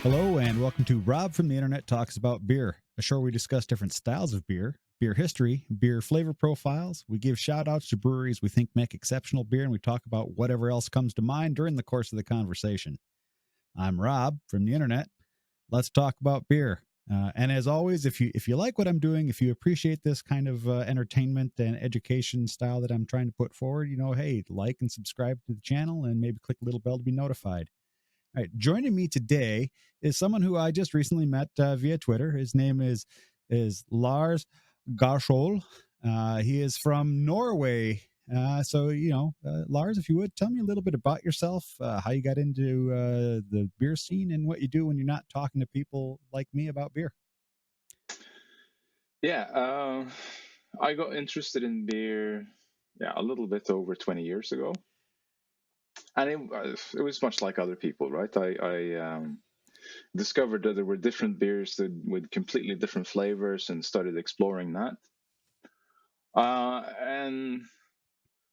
Hello and welcome to Rob from the Internet Talks About Beer, a show where we discuss different styles of beer, beer history, beer flavor profiles. We give shout outs to breweries we think make exceptional beer, and we talk about whatever else comes to mind during the course of the conversation. I'm Rob from the Internet. Let's talk about beer. And as always, if you like what I'm doing, if you appreciate this kind of entertainment and education style that I'm trying to put forward, hey, like and subscribe to the channel and maybe click the little bell to be notified. All right, joining me today is someone who I just recently met via Twitter. His name is Lars Garshol. He is from Norway. Lars, if you would, tell me a little bit about yourself, how you got into the beer scene and what you do when you're not talking to people like me about beer. Yeah, I got interested in beer, a little bit over 20 years ago. And it was much like other people, right? I discovered that there were different beers with completely different flavors and started exploring that. And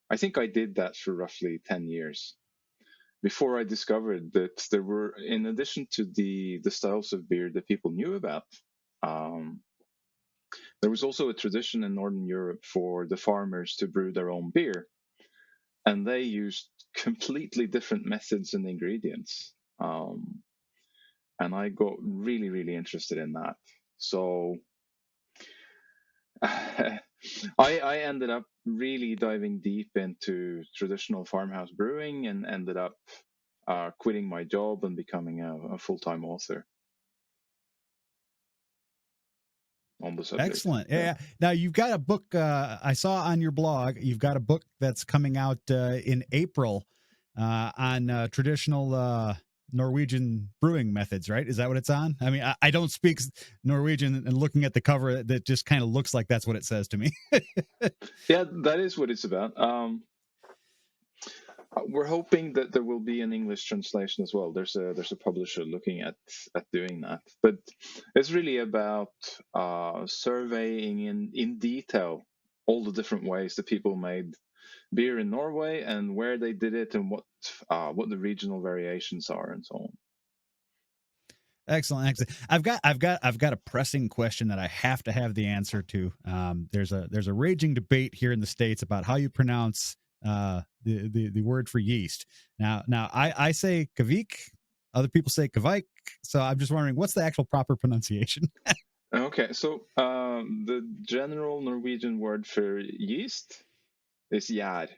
I think I did that for roughly 10 years before I discovered that there were, in addition to the styles of beer that people knew about, there was also a tradition in Northern Europe for the farmers to brew their own beer. And they used completely different methods and ingredients. And I got really, really interested in that. So I ended up really diving deep into traditional farmhouse brewing and ended up quitting my job and becoming a full-time author on the subject. Excellent. Yeah. Now you've got a book I saw on your blog. You've got a book that's coming out in April on traditional Norwegian brewing methods, right? Is that what it's on? I mean, I don't speak Norwegian, and looking at the cover, that just kind of looks like that's what it says to me. Yeah, that is what it's about. We're hoping that there will be an English translation as well. There's a publisher looking at doing that, but it's really about surveying in detail all the different ways that people made beer in Norway and where they did it and what the regional variations are and so on. Excellent. I've got a pressing question that I have to have the answer to. There's a raging debate here in the States about how you pronounce the word for yeast. Now I say kavik, other people say kavik. So I'm just wondering, what's the actual proper pronunciation? Okay, so the general Norwegian word for yeast is gjær.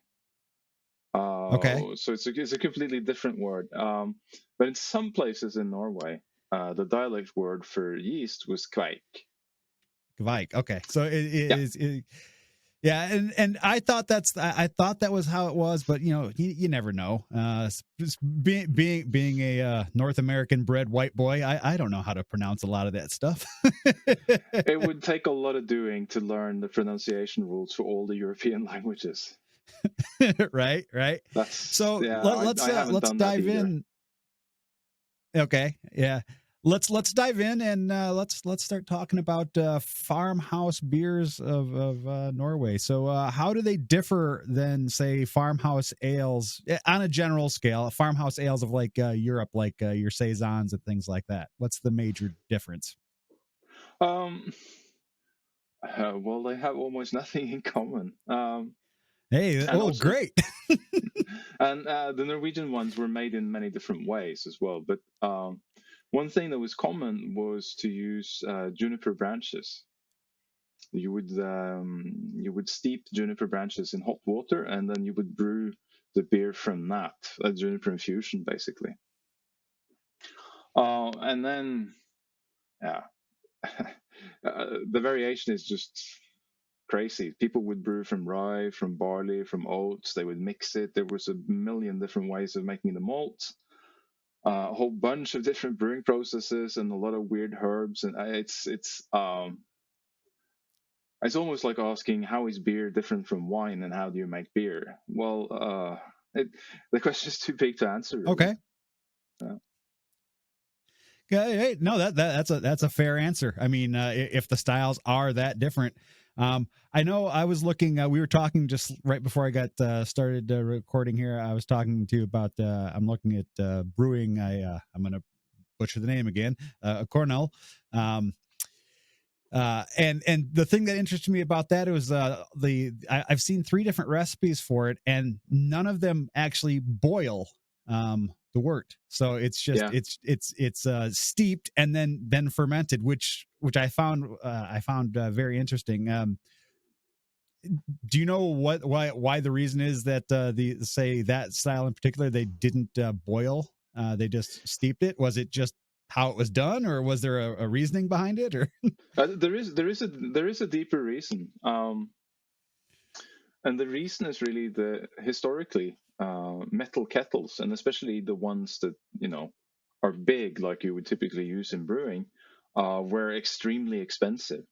Okay. So it's a completely different word. But in some places in Norway, the dialect word for yeast was kveik. Kveik. Okay. So it is. Yeah, and I thought that was how it was, but you never know. Being a North American bred white boy, I don't know how to pronounce a lot of that stuff. It would take a lot of doing to learn the pronunciation rules for all the European languages. Right. Let's dive in. Okay, yeah. Let's dive in and let's start talking about farmhouse beers of Norway. So how do they differ than, say, farmhouse ales on a general scale? Farmhouse ales of like Europe, like your saisons and things like that. What's the major difference? Well, they have almost nothing in common. Great. And the Norwegian ones were made in many different ways as well. But one thing that was common was to use juniper branches. You would steep juniper branches in hot water, and then you would brew the beer from that, a juniper infusion, basically. And then, the variation is just crazy. People would brew from rye, from barley, from oats. They would mix it. There was a million different ways of making the malt. A whole bunch of different brewing processes and a lot of weird herbs, and it's almost like asking, how is beer different from wine and how do you make beer? Well, the question is too big to answer. Really. Okay. Hey, no, that's a fair answer. I mean, if the styles are that different. I know I was looking, we were talking just right before I got started recording here. I was talking to you about, I'm looking at brewing. I'm going to butcher the name again, Cornell. And the thing that interested me about that was I've seen 3 different recipes for it, and none of them actually boil the wort. So it's just it's steeped and then fermented, which I found very interesting. Do you know why the reason is that that style in particular they didn't boil? They just steeped it. Was it just how it was done, or was there a reasoning behind it? Or There is a deeper reason, and the reason is really the historically metal kettles, and especially the ones that are big, like you would typically use in brewing, were extremely expensive.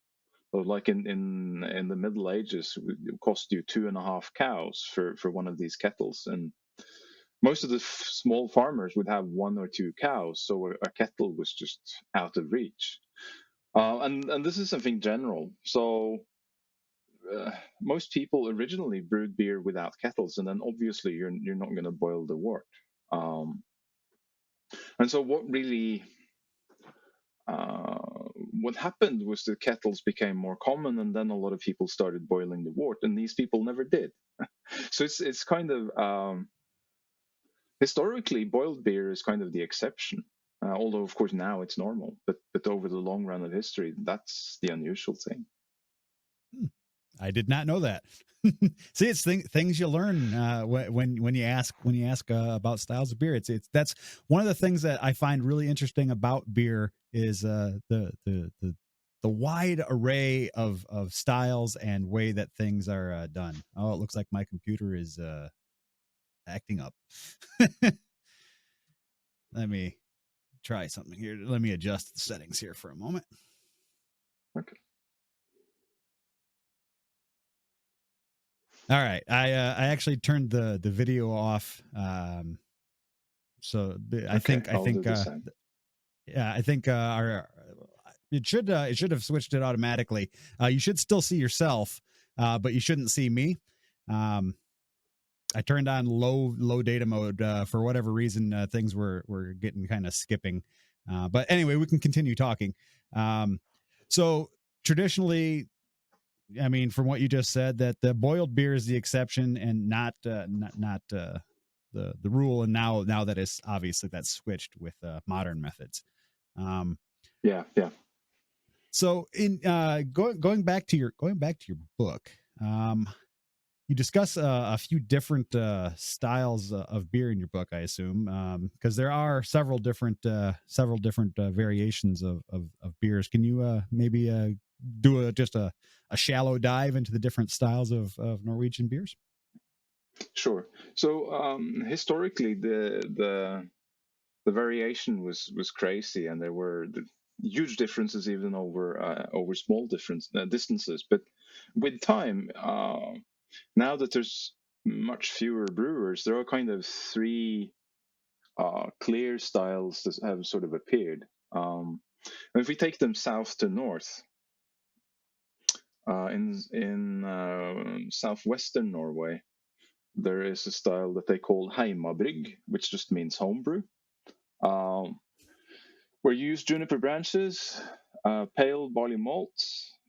So, like in the Middle Ages, it would cost you 2.5 cows for one of these kettles, and most of the small farmers would have 1 or 2 cows, so a kettle was just out of reach. And this is something general. So most people originally brewed beer without kettles, and then obviously you're not going to boil the wort. And so what happened was the kettles became more common, and then a lot of people started boiling the wort, and these people never did. So it's kind of historically boiled beer is kind of the exception. Although of course now it's normal, but over the long run of history, that's the unusual thing. I did not know that. See, it's things you learn when you ask about styles of beer. That's one of the things that I find really interesting about beer is the wide array of styles and way that things are done. Oh, it looks like my computer is acting up. Let me try something here. Let me adjust the settings here for a moment. Okay. All right, I actually turned the video off. So I think our it should have switched it automatically. You should still see yourself, but you shouldn't see me. I turned on low data mode for whatever reason. Things were getting kind of skipping, but anyway, we can continue talking. So traditionally, I mean, from what you just said, that the boiled beer is the exception and not the rule. And now that is obviously that's switched with modern methods. Yeah. So in going back to your book, you discuss a few different styles of beer in your book, I assume, because there are several different variations of beers. Can you maybe do just a shallow dive into the different styles of Norwegian beers? Sure. So historically, the variation was crazy, and there were huge differences even over small distances. But with time, now that there's much fewer brewers, there are kind of 3 clear styles that have sort of appeared. And if we take them south to north, in southwestern Norway, there is a style that they call heimabrygg, which just means homebrew, where you use juniper branches, pale barley malt.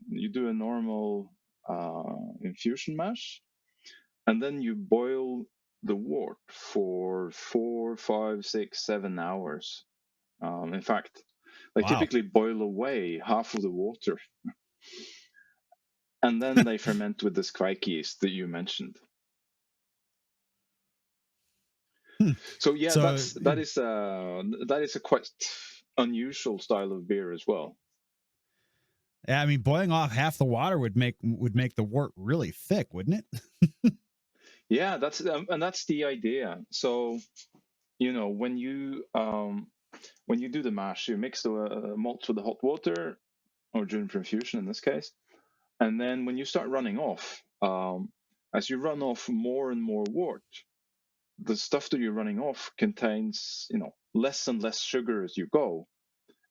You do a normal infusion mash, and then you boil the wort for 4, 5, 6, 7 hours. In fact, they typically boil away half of the water, and then they ferment with this kvike yeast that you mentioned. So yeah, that is a quite unusual style of beer as well. Yeah, I mean, boiling off half the water would make the wort really thick, wouldn't it? Yeah, that's the idea. So, when you do the mash, you mix the malt with the hot water, or juniper infusion in this case, and then when you start running off, as you run off more and more wort, the stuff that you're running off contains, less and less sugar as you go,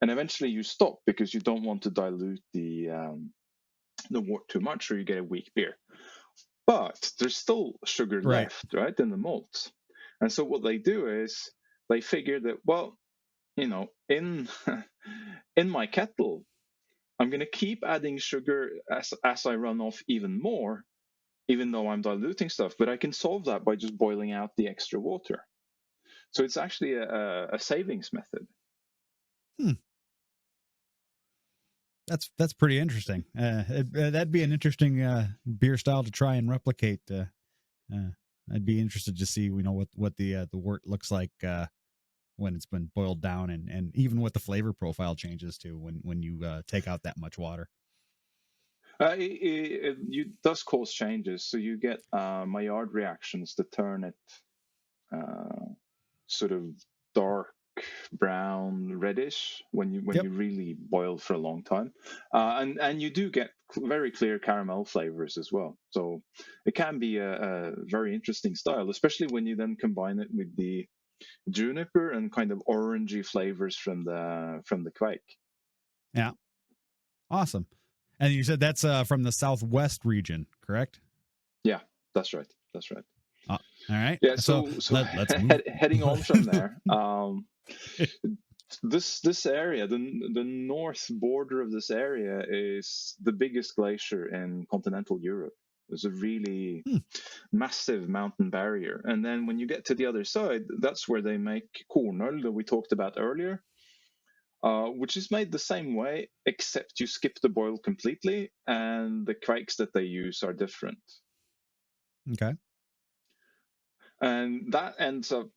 and eventually you stop because you don't want to dilute the wort too much, or you get a weak beer. But there's still sugar left, right, in the malt. And so what they do is they figure that, well, in in my kettle, I'm going to keep adding sugar as I run off even more, even though I'm diluting stuff. But I can solve that by just boiling out the extra water. So it's actually a savings method. Hmm. That's pretty interesting. That'd be an interesting beer style to try and replicate. I'd be interested to see, what the wort looks like when it's been boiled down, and even what the flavor profile changes to when you take out that much water. It does cause changes, so you get Maillard reactions that turn it sort of dark brown reddish when Yep. you really boil for a long time, and you do get very clear caramel flavors as well. So it can be a very interesting style, especially when you then combine it with the juniper and kind of orangey flavors from the quake. Yeah. Awesome. And you said that's from the Southwest region, correct? Yeah, that's right. That's right. All right. Yeah. So So let's move. heading on from there. This area, the north border of this area, is the biggest glacier in continental Europe. There's a really massive mountain barrier, and then when you get to the other side, that's where they make kornøl that we talked about earlier, which is made the same way, except you skip the boil completely, and the quakes that they use are different. Okay. And that ends up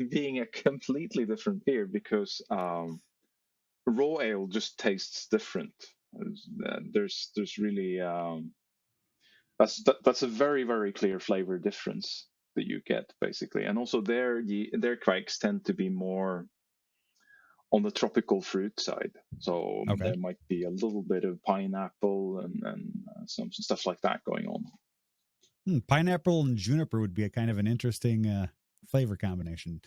being a completely different beer because raw ale just tastes different. There's really that's a very very clear flavor difference that you get basically, and also their quakes tend to be more on the tropical fruit side. So Okay. there might be a little bit of pineapple and some stuff like that going on. Pineapple and juniper would be a kind of an interesting flavor combination.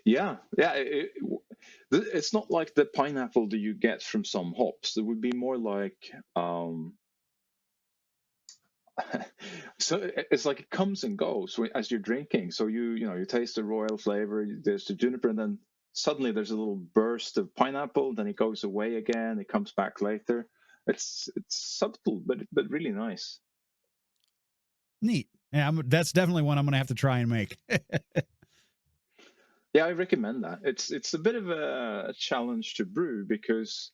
Yeah, yeah. It's not like the pineapple that you get from some hops. It would be more like so it's like it comes and goes as you're drinking. So you taste the royal flavor, there's the juniper, and then suddenly there's a little burst of pineapple. Then it goes away again. It comes back later. It's subtle, but really nice. Neat. Yeah, that's definitely one I'm going to have to try and make. Yeah, I recommend that. It's a bit of a challenge to brew because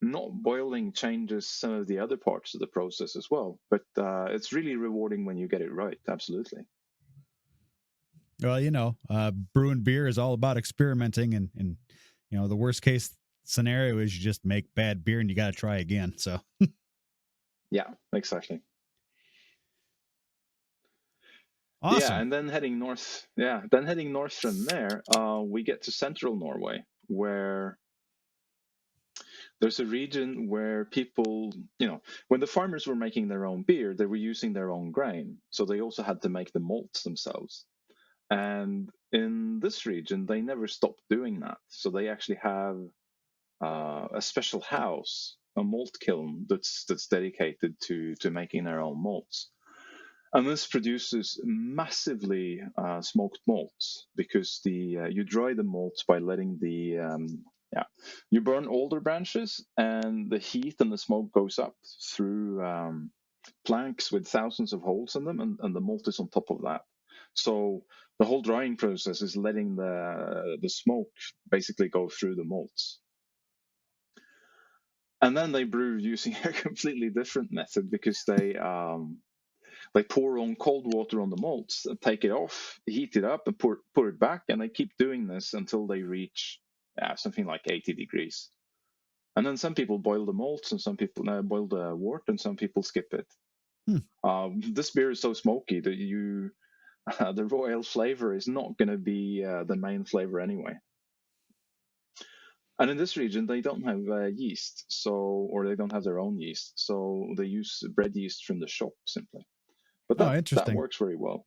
not boiling changes some of the other parts of the process as well. But it's really rewarding when you get it right. Absolutely. Well, brewing beer is all about experimenting, and the worst case scenario is you just make bad beer and you got to try again. So Yeah, exactly. Yeah, awesome. and then heading north from there, we get to central Norway, where there's a region where people, when the farmers were making their own beer, they were using their own grain, so they also had to make the malts themselves. And in this region, they never stopped doing that. So they actually have a special house, a malt kiln that's dedicated to making their own malts. And this produces massively smoked malts because you dry the malts by letting you burn older branches, and the heat and the smoke goes up through planks with thousands of holes in them, and the malt is on top of that. So the whole drying process is letting the smoke basically go through the malts. And then they brew using a completely different method because they pour on cold water on the malts, take it off, heat it up, and pour it back, and they keep doing this until they reach something like 80 degrees. And then some people boil the malts, and some people boil the wort, and some people skip it. This beer is so smoky that the royal flavor is not going to be the main flavor anyway. And in this region, they don't have yeast, or they don't have their own yeast, so they use bread yeast from the shop simply. But Oh, that interesting. works very well.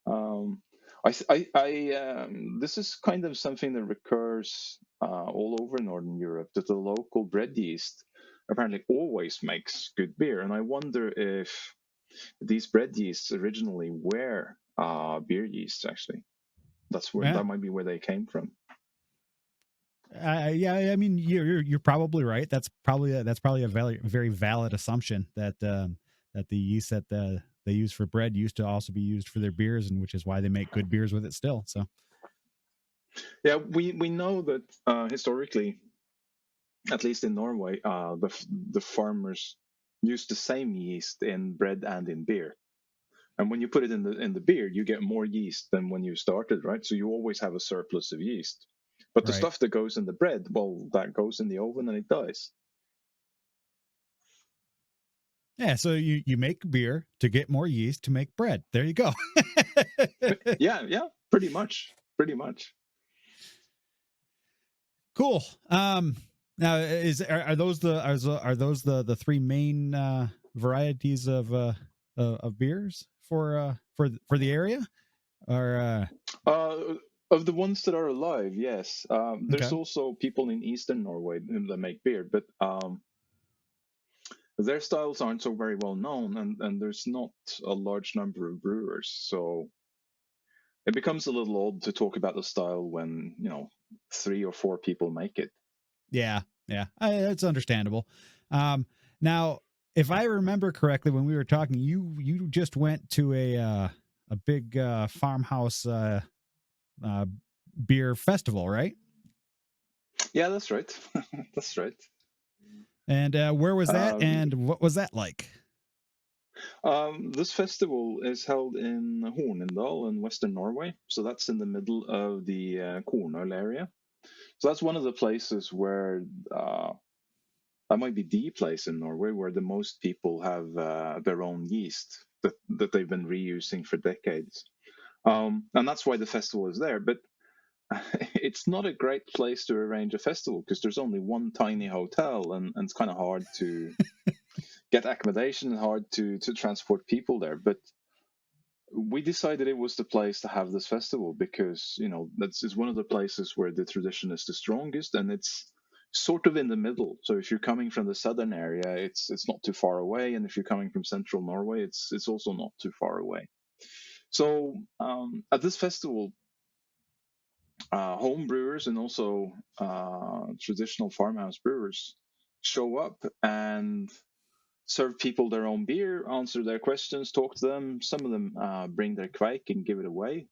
Um, this is kind of something that recurs all over Northern Europe, that the local bread yeast apparently always makes good beer. And I wonder if these bread yeasts originally were beer yeasts, actually. That Yeah. might be where they came from. Yeah, I mean, you're probably right. That's probably a very valid assumption that that the yeast that they use for bread used to also be used for their beers, and which is why they make good beers with it still. So Yeah, we know that historically, at least in Norway, the farmers use the same yeast in bread and in beer. And when you put it in the beer, you get more yeast than when you started, right? So you always have a surplus of yeast. But the right. stuff that goes in the bread, well, that goes in the oven and it dies. Yeah, so you make beer to get more yeast to make bread. There you go. Yeah, yeah, pretty much, pretty much. Cool. Now are those the three main varieties of beers for the area? Or Uh, of the ones that are alive, yes. There's okay. also people in Eastern Norway that make beer, but their styles aren't so very well known, and there's not a large number of brewers. So it becomes a little odd to talk about the style when, 3 or 4 people make it. Yeah, yeah, it's understandable. Um, Now, if I remember correctly, when we were talking, you just went to a big farmhouse uh, beer festival, right? Yeah, that's right. That's right. And where was that? Uh, And what was that like? this festival is held in Hornindal in Western Norway. So that's in the middle of the Kornøl area. So that's one of the places where that might be the place in Norway where the most people have their own yeast that they've been reusing for decades. And that's why the festival is there. But it's not a great place to arrange a festival because there's only one tiny hotel, and it's kind of hard to get accommodation and hard to transport people there. But we decided it was the place to have this festival because that's is one of the places where the tradition is the strongest, and it's sort of in the middle. So if you're coming from the southern area, it's not too far away, and if you're coming from central Norway, it's also not too far away. So at this festival, home brewers and also traditional farmhouse brewers show up and serve people their own beer, answer their questions, talk to them. Some of them bring their kvike and give it away.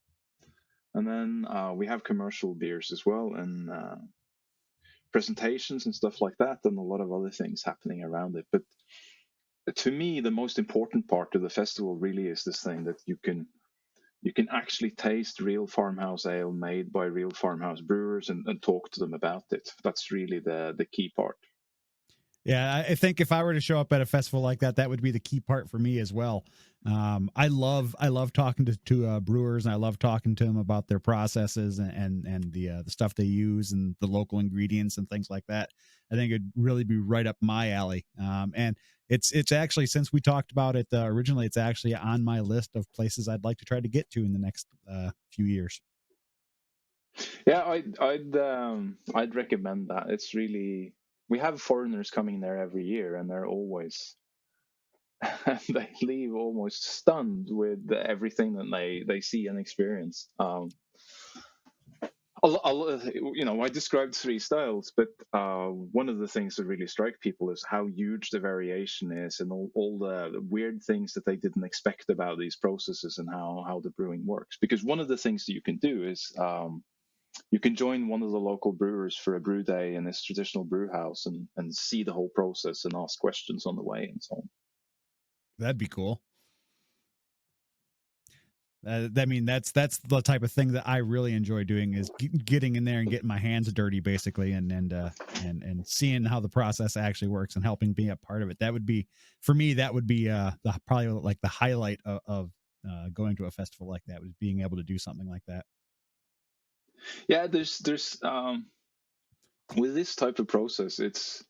And then we have commercial beers as well, and presentations and stuff like that, and a lot of other things happening around it. But to me, the most important part of the festival really is this thing that you can actually taste real farmhouse ale made by real farmhouse brewers and talk to them about it. That's really the key part. Yeah, I think if I were to show up at a festival like that, that would be the key part for me as well. I love talking to brewers, and I love talking to them about their processes and the stuff they use and the local ingredients and things like that. I think it'd really be right up my alley. And it's actually, since we talked about it originally, it's actually on my list of places I'd like to try to get to in the next few years. Yeah, I'd recommend that. It's really, we have foreigners coming there every year, and they're always they leave almost stunned with everything that they see and experience. I described 3 styles, but one of the things that really strike people is how huge the variation is, and all the weird things that they didn't expect about these processes and how the brewing works. Because one of the things that you can do is you can join one of the local brewers for a brew day in this traditional brew house and see the whole process and ask questions on the way and so on. That'd be cool. I mean, that's the type of thing that I really enjoy doing, is getting in there and getting my hands dirty, basically, and seeing how the process actually works and helping be a part of it. That would be, for me, that would be probably like the highlight of going to a festival like that, was being able to do something like that. Yeah, there's with this type of process, it's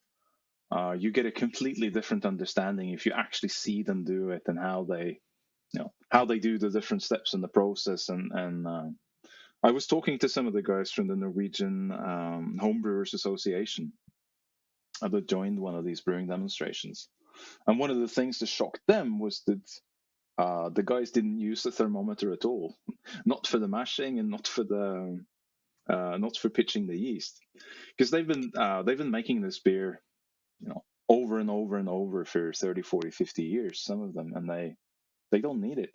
you get a completely different understanding if you actually see them do it and how they do the different steps in the process. And I was talking to some of the guys from the Norwegian Homebrewers Association that joined one of these brewing demonstrations, and one of the things that shocked them was that the guys didn't use the thermometer at all, not for the mashing and not for the not for pitching the yeast, because they've been making this beer, over and over and over for 30, 40, 50 years, some of them, and they don't need it.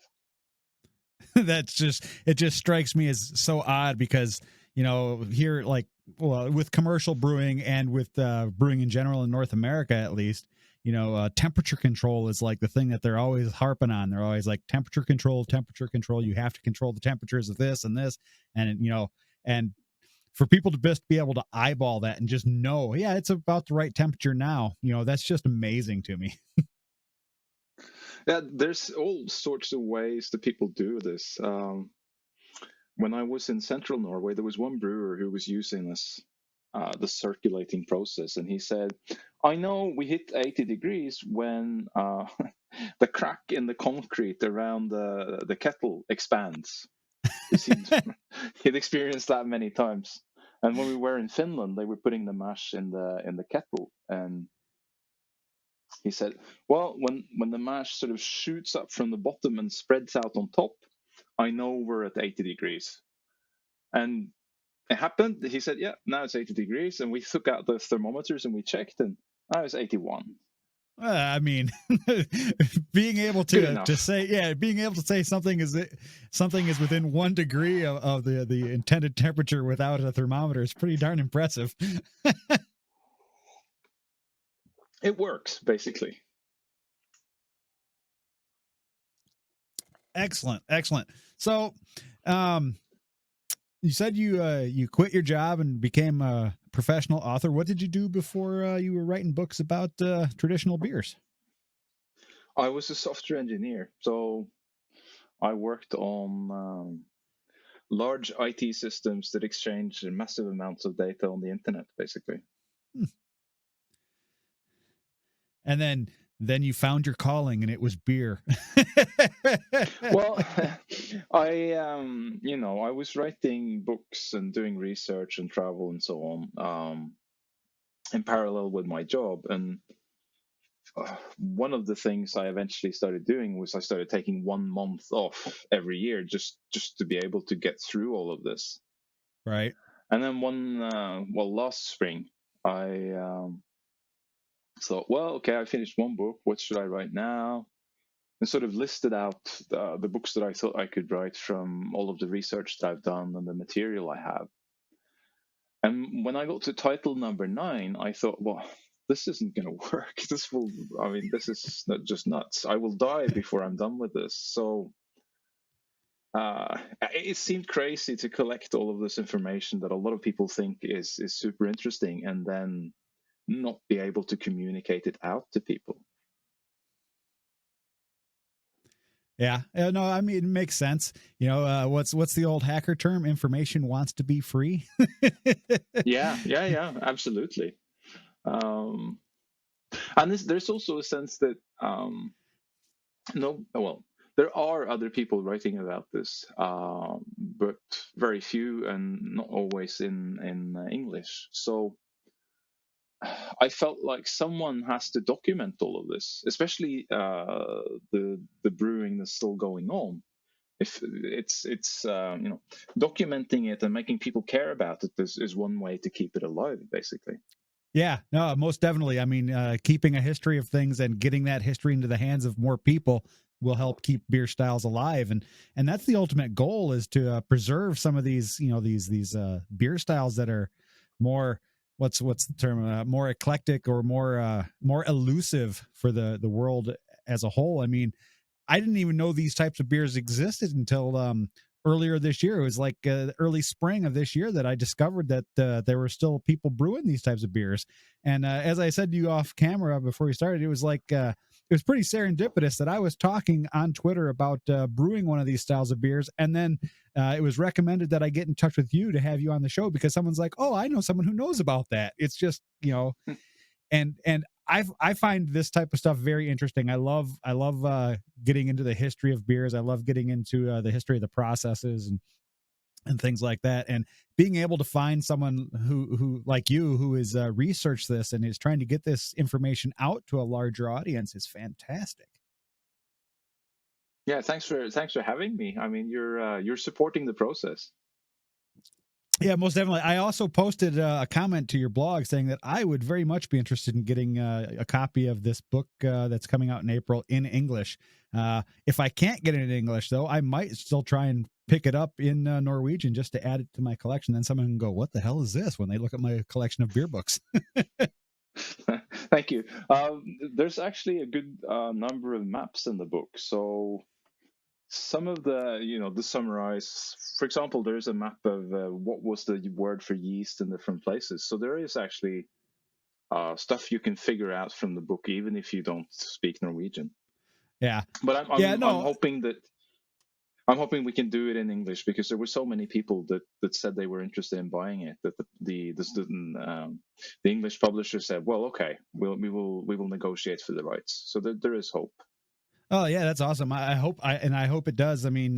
It just strikes me as so odd because, here, like, well, with commercial brewing and with brewing in general in North America, at least, temperature control is like the thing that they're always harping on. They're always like temperature control. You have to control the temperatures of this and this. And, and for people to just be able to eyeball that and just know, yeah, it's about the right temperature now, that's just amazing to me. Yeah, there's all sorts of ways that people do this. When I was in central Norway, there was one brewer who was using this, the circulating process, and he said, "I know we hit 80 degrees when the crack in the concrete around the kettle expands." Because he'd experienced that many times. And when we were in Finland, they were putting the mash in the kettle, and he said, "Well, when the mash sort of shoots up from the bottom and spreads out on top, I know we're at 80 degrees." And it happened. He said, "Yeah, now it's 80 degrees." And we took out the thermometers and we checked, and now it's 81. I mean, being able Good to enough. say, yeah, being able to say something is within 1 degree of the intended temperature without a thermometer is pretty darn impressive. It works, basically. Excellent, excellent. So, um, you said you quit your job and became a professional author. What did you do before you were writing books about traditional beers? I was a software engineer, so I worked on large IT systems that exchange massive amounts of data on the internet, basically. Hmm. And then you found your calling, and it was beer. Well, I was writing books and doing research and travel and so on, in parallel with my job. And one of the things I eventually started doing was I started taking 1 month off every year, just to be able to get through all of this. Right. And then last spring, I thought, well, okay, I finished one book. What should I write now? And sort of listed out the books that I thought I could write from all of the research that I've done and the material I have. And when I got to title number 9, I thought, well, this isn't going to work. This is not just nuts. I will die before I'm done with this. So it seemed crazy to collect all of this information that a lot of people think is super interesting and then not be able to communicate it out to people. Yeah, no, I mean it makes sense. What's the old hacker term? Information wants to be free. Yeah, absolutely. Um, and there's also a sense that no, well, there are other people writing about this, but very few and not always in English. So I felt like someone has to document all of this, especially the brewing that's still going on. If it's documenting it and making people care about it is one way to keep it alive, basically. Yeah, no, most definitely. I mean, keeping a history of things and getting that history into the hands of more people will help keep beer styles alive, and that's the ultimate goal, is to preserve some of these, these beer styles that are more, what's the term, more eclectic, or more elusive for the world as a whole. I mean, I didn't even know these types of beers existed until earlier this year. It was like early spring of this year that I discovered that there were still people brewing these types of beers. And as I said to you off camera before we started, it was like it was pretty serendipitous that I was talking on Twitter about brewing one of these styles of beers, and then it was recommended that I get in touch with you to have you on the show because someone's like, "Oh, I know someone who knows about that." It's just, and I find this type of stuff very interesting. I love getting into the history of beers. I love getting into the history of the processes and things like that. And being able to find someone who like you, who is researched this and is trying to get this information out to a larger audience, is fantastic. Yeah, thanks for having me. I mean, you're supporting the process. Yeah, most definitely. I also posted a comment to your blog saying that I would very much be interested in getting a copy of this book that's coming out in April in English. If I can't get it in English, though, I might still try and pick it up in Norwegian just to add it to my collection. Then someone can go, "What the hell is this?" when they look at my collection of beer books. Thank you. There's actually a good number of maps in the book. So some of the summarize, for example, there's a map of what was the word for yeast in different places. So there is actually stuff you can figure out from the book, even if you don't speak Norwegian. Yeah. But Yeah. I'm No. hoping we can do it in English, because there were so many people that said they were interested in buying it, that the English publisher said, well, okay, we will negotiate for the rights. So there is hope. Oh yeah, that's awesome. I hope it does. I mean,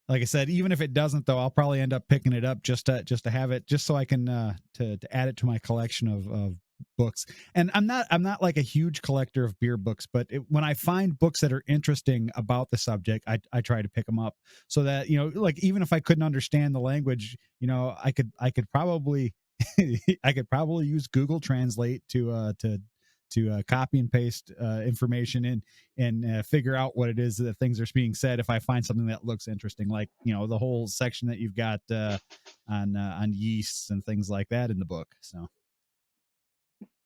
like I said, even if it doesn't, though, I'll probably end up picking it up just to have it, just so I can to add it to my collection of books. And I'm not like a huge collector of beer books, but when I find books that are interesting about the subject, I try to pick them up, so that, like, even if I couldn't understand the language, I could probably I could probably use Google Translate to copy and paste information in and figure out what it is that things are being said if I find something that looks interesting, like the whole section that you've got on yeasts and things like that in the book. So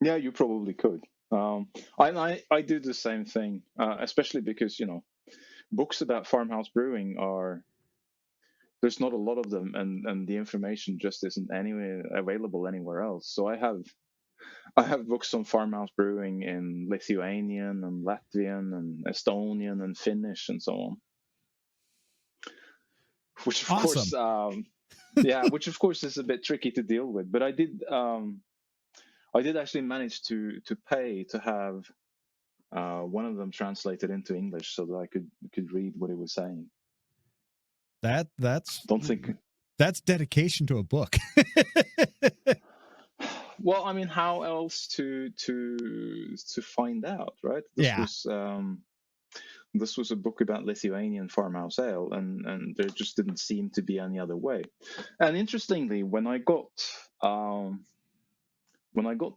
Yeah, you probably could. I do the same thing, especially because books about farmhouse brewing there's not a lot of them, and the information just isn't anywhere available anywhere else. So I have books on farmhouse brewing in Lithuanian and Latvian and Estonian and Finnish and so on, which of course, awesome. yeah, which of course is a bit tricky to deal with. But I did actually manage to pay to have one of them translated into English so that I could read what it was saying. That's Don't think. that's dedication to a book. Well, I mean, how else to find out, right? Yeah. This was a book about Lithuanian farmhouse ale, and there just didn't seem to be any other way. And interestingly, when I got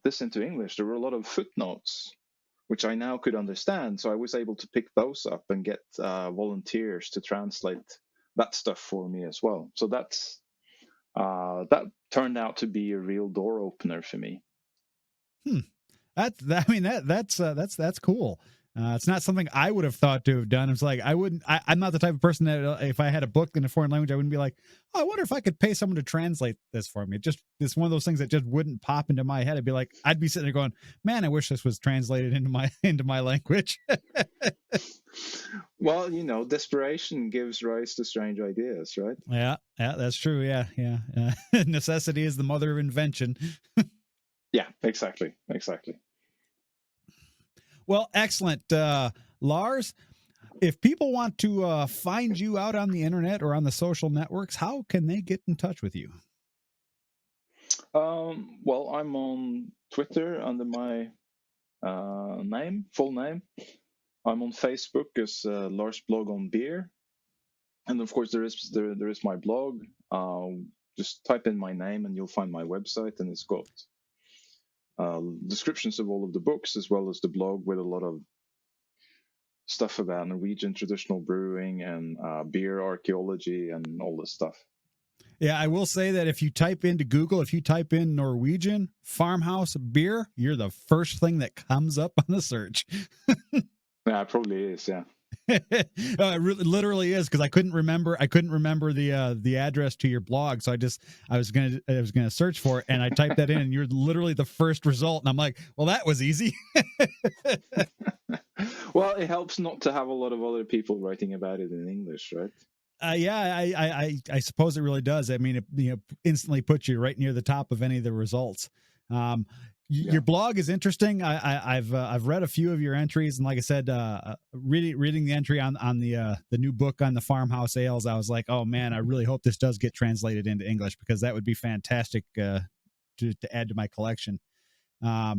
this into English, there were a lot of footnotes which I now could understand. So I was able to pick those up and get volunteers to translate that stuff for me as well. So that turned out to be a real door opener for me. That's cool. It's not something I would have thought to have done. It's like I'm not the type of person that if I had a book in a foreign language, I wouldn't be like, oh, I wonder if I could pay someone to translate this for me. It's one of those things that just wouldn't pop into my head. I'd be sitting there going, man, I wish this was translated into my language. Well, desperation gives rise to strange ideas, right? Yeah, that's true. Yeah. Necessity is the mother of invention. Yeah, exactly. Well, excellent. Lars, if people want to find you out on the internet or on the social networks, how can they get in touch with you? Well, I'm on Twitter under my full name. I'm on Facebook as Lars Blog on Beer, and of course there is my blog. Just type in my name and you'll find my website, and it's got descriptions of all of the books as well as the blog with a lot of stuff about Norwegian traditional brewing and beer archaeology and all this stuff. Yeah, I will say that if you type into Google, if you type in Norwegian farmhouse beer, you're the first thing that comes up on the search. Yeah, it probably is. Yeah. It literally is, because I couldn't remember the address to your blog, so I was gonna search for it, and I typed that in, and you're literally the first result, and I'm like, well, that was easy. Well, it helps not to have a lot of other people writing about it in English, right? Yeah, I suppose it really does. I mean, it instantly puts you right near the top of any of the results. Your blog is interesting. I've read a few of your entries, and like I said, reading the entry on the new book on the farmhouse ales, I was like, oh man, I really hope this does get translated into English, because that would be fantastic to add to my collection. Yeah,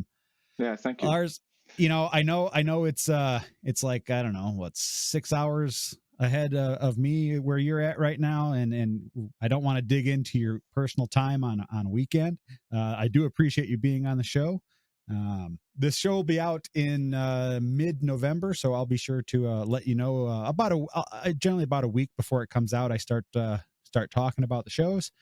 thank you. Lars, I know it's like, I don't know, what, 6 hours ahead of me where you're at right now, and I don't want to dig into your personal time on a weekend. I do appreciate you being on the show. This show will be out in mid-November, so I'll be sure to let you know generally about a week before it comes out. I start talking about the shows.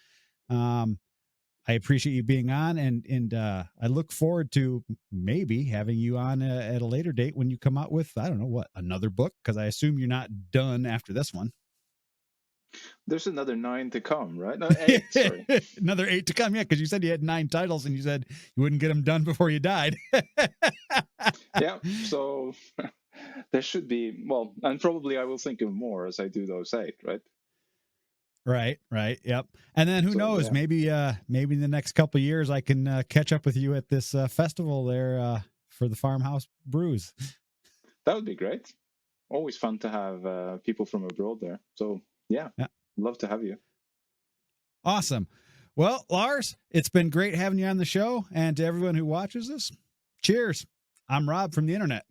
I appreciate you being on, and I look forward to maybe having you on at a later date when you come out with, I don't know what, another book, because I assume you're not done after this one. There's another 9 to come, right? No, 8, sorry. Another 8 to come, yeah, because you said you had 9 titles, and you said you wouldn't get them done before you died. Yeah, so there should be, well, and probably I will think of more as I do those 8, right? Right. Yep. And then who knows? Yeah. Maybe in the next couple of years I can catch up with you at this festival there for the Farmhouse Brews. That would be great. Always fun to have people from abroad there. So yeah, love to have you. Awesome. Well, Lars, it's been great having you on the show, and to everyone who watches this, cheers. I'm Rob from the internet.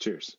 Cheers.